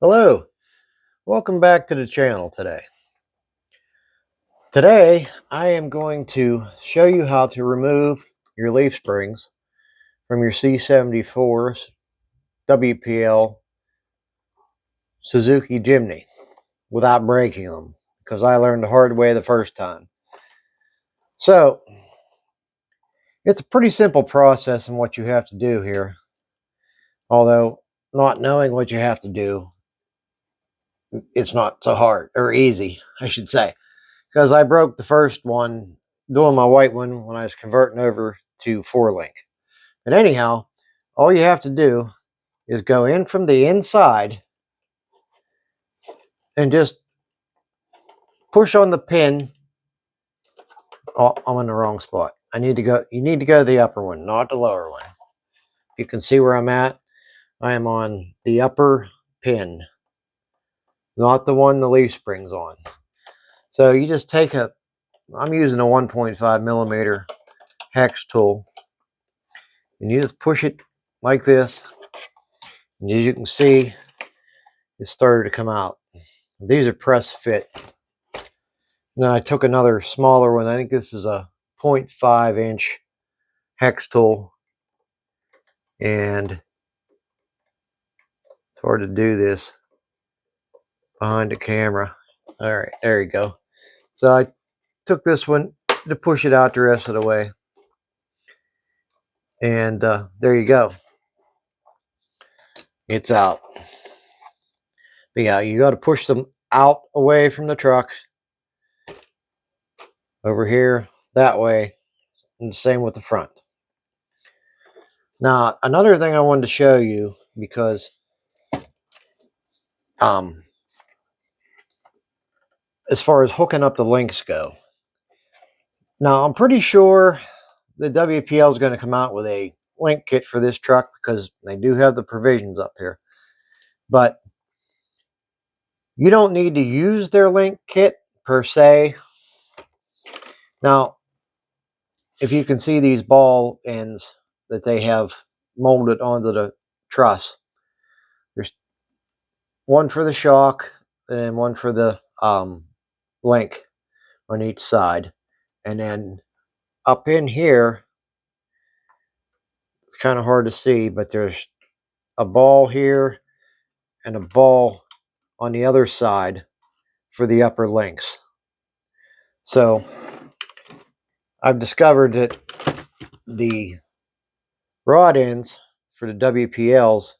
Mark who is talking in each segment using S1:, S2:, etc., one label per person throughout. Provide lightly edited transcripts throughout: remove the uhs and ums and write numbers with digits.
S1: Hello, welcome back to the channel today. Today I am going to show you how to remove your leaf springs from your C74's WPL Suzuki Jimny without breaking them, because I learned the hard way the first time. So it's a pretty simple process in what you have to do here, although not knowing what you have to do, it's not so hard, or easy I should say, because I broke the first one doing my white one when I was converting over to 4-link. But anyhow, all you have to do is go in from the inside and just push on the pin. Oh, I'm in the wrong spot. You need to go to the upper one, not the lower one. You can see where I'm at. I am on the upper pin, not the one the leaf spring's on. So you just take I'm using a 1.5 millimeter hex tool, and you just push it like this. And as you can see, it started to come out. These are press fit. Then I took another smaller one. I think this is a 0.5 inch hex tool, and it's hard to do this behind the camera. All right, there you go. So I took this one to push it out the rest of the way, and there you go. It's out. But yeah, you got to push them out away from the truck over here that way, and the same with the front. Now, another thing I wanted to show you, because as far as hooking up the links go, now I'm pretty sure the WPL is going to come out with a link kit for this truck, because they do have the provisions up here. But you don't need to use their link kit per se. Now, if you can see these ball ends that they have molded onto the truss, there's one for the shock and one for the link on each side. And then up in here, it's kind of hard to see, but there's a ball here and a ball on the other side for the upper links. So I've discovered that the rod ends for the WPLs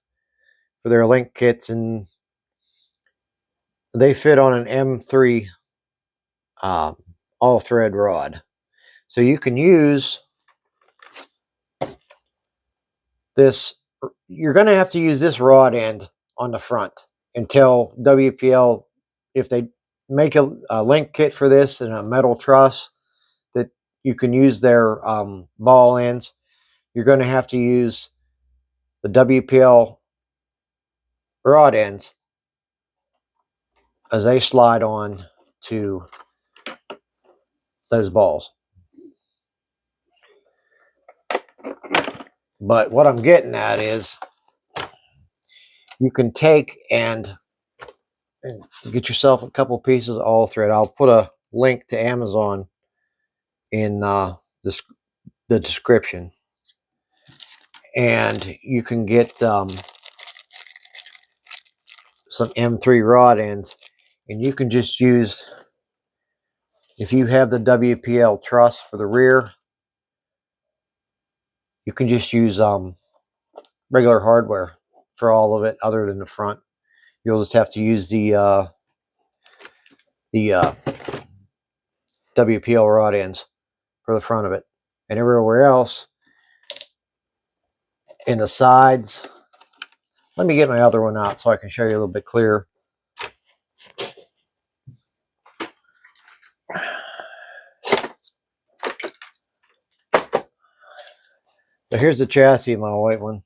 S1: for their link kits, and they fit on an M3 all thread rod. So you can use this. You're going to have to use this rod end on the front until WPL, if they make a link kit for this in a metal truss that you can use their ball ends, you're going to have to use the WPL rod ends as they slide on to those balls. But what I'm getting at is, you can take and get yourself a couple pieces of all thread. I'll put a link to Amazon in the description, and you can get some M3 rod ends, and you can just use, if you have the WPL truss for the rear, you can just use regular hardware for all of it other than the front. You'll just have to use the WPL rod ends for the front of it, and everywhere else in the sides. Let me get my other one out so I can show you a little bit clearer. So here's the chassis of my white one.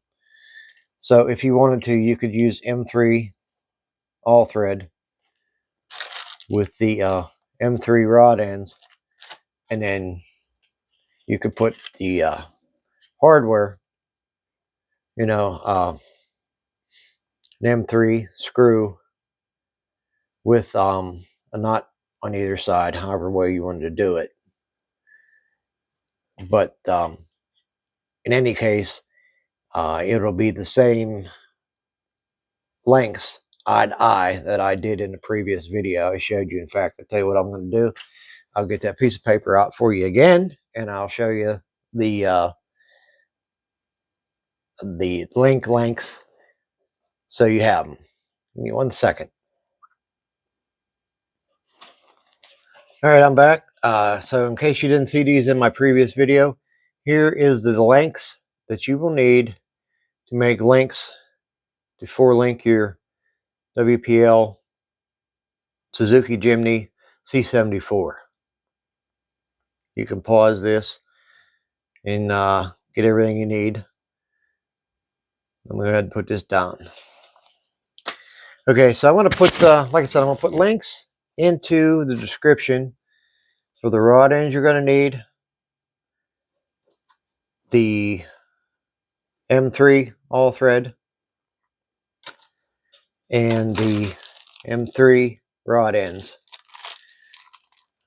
S1: So if you wanted to, you could use M3 all thread with the M3 rod ends, and then you could put the hardware, an M3 screw with a knot on either side, however way you wanted to do it. But in any case, it'll be the same lengths eye to eye that I did in the previous video I showed you. In fact, I'll tell you what I'm going to do. I'll get that piece of paper out for you again, and I'll show you the lengths so you have them. Give me 1 second. All right, I'm back. So in case you didn't see these in my previous video, here is the lengths that you will need to make links to 4-link your WPL Suzuki Jimny C74. You can pause this and get everything you need. I'm going to go ahead and put this down. Okay, so I want to put, like I said, I'm going to put links into the description for the rod ends you're going to need, the M3 all thread, and the M3 rod ends.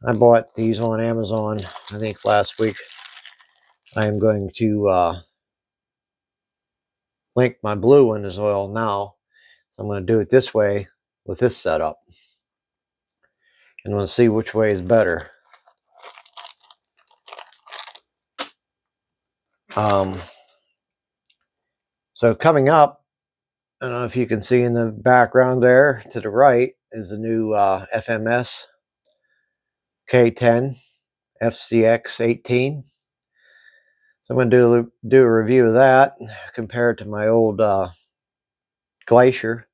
S1: I bought these on Amazon, I think last week. I am going to link my blue one as well now. So I'm going to do it this way with this setup. And we'll see which way is better. So coming up, I don't know if you can see in the background there to the right is the new FMS K10 FCX 18. So I'm going to do a review of that compared to my old Glacier,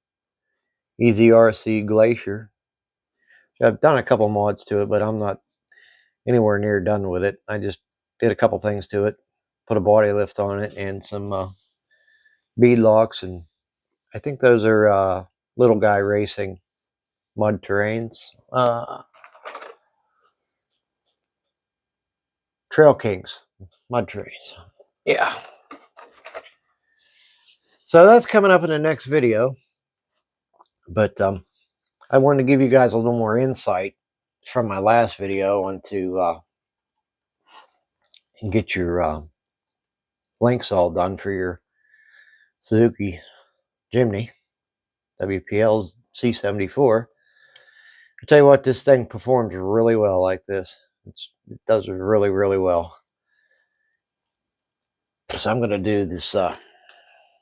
S1: EZRC Glacier. I've done a couple mods to it, but I'm not anywhere near done with it. I just did a couple things to it, put a body lift on it and some bead locks, and I think those are Little Guy Racing mud terrains. Trail Kings mud terrains. Yeah. So that's coming up in the next video. But I wanted to give you guys a little more insight from my last video onto and get your links all done for your Suzuki Jimny WPL C74. I tell you what, this thing performs really well like this. It does really, really well. So I'm going to do this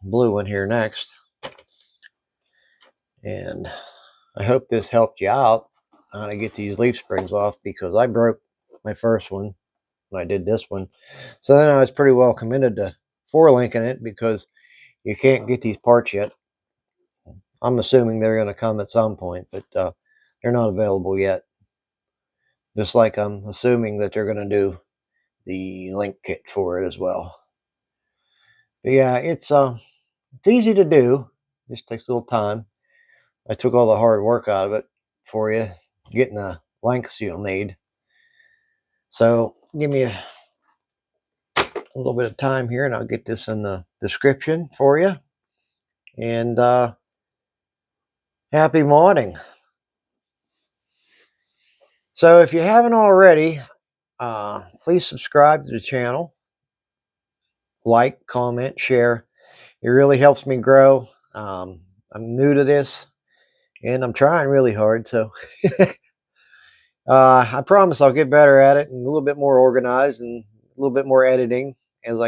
S1: blue one here next. And I hope this helped you out on how to get these leaf springs off, because I broke my first one when I did this one. So then I was pretty well committed to 4-linking it, because you can't get these parts yet. I'm assuming they're going to come at some point, but they're not available yet. Just like I'm assuming that they're going to do the link kit for it as well. But yeah, it's easy to do. Just takes a little time. I took all the hard work out of it for you, getting the lengths you'll need. So give me a little bit of time here, and I'll get this in the description for you. And happy modding. So if you haven't already, please subscribe to the channel. Like, comment, share. It really helps me grow. I'm new to this, and I'm trying really hard. So I promise I'll get better at it and a little bit more organized and a little bit more editing as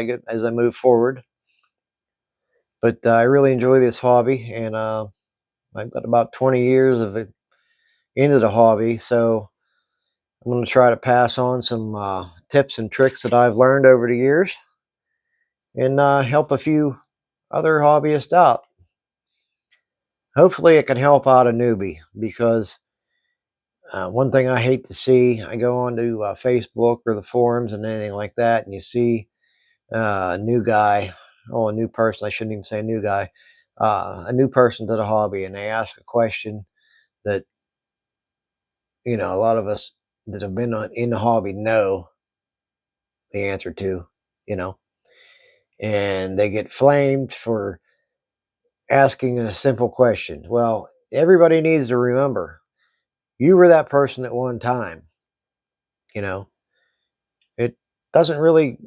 S1: I move forward. But I really enjoy this hobby, and I've got about 20 years of it into the hobby. So I'm going to try to pass on some tips and tricks that I've learned over the years, and help a few other hobbyists out. Hopefully it can help out a newbie, because one thing I hate to see, I go onto Facebook or the forums and anything like that, and you see a new guy, a new person, I shouldn't even say new guy, a new person to the hobby, and they ask a question that, a lot of us that have been in the hobby know the answer to, and they get flamed for asking a simple question. Well, everybody needs to remember, You were that person at one time. You know, it doesn't really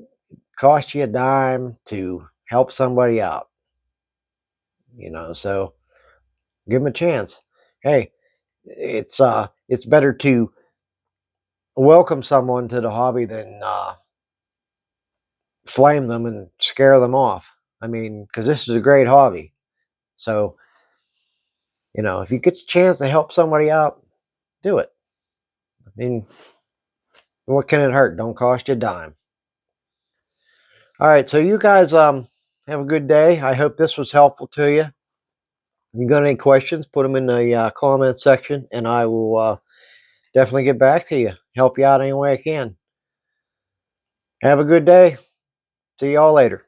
S1: cost you a dime to help somebody out. So give them a chance. Hey, it's better to welcome someone to the hobby than flame them and scare them off. I mean, because this is a great hobby. So, if you get the chance to help somebody out, do it. I mean, what can it hurt? Don't cost you a dime. All right, so you guys have a good day. I hope this was helpful to you. If you got any questions, put them in the comment section, and I will definitely get back to you. Help you out any way I can. Have a good day. See y'all later.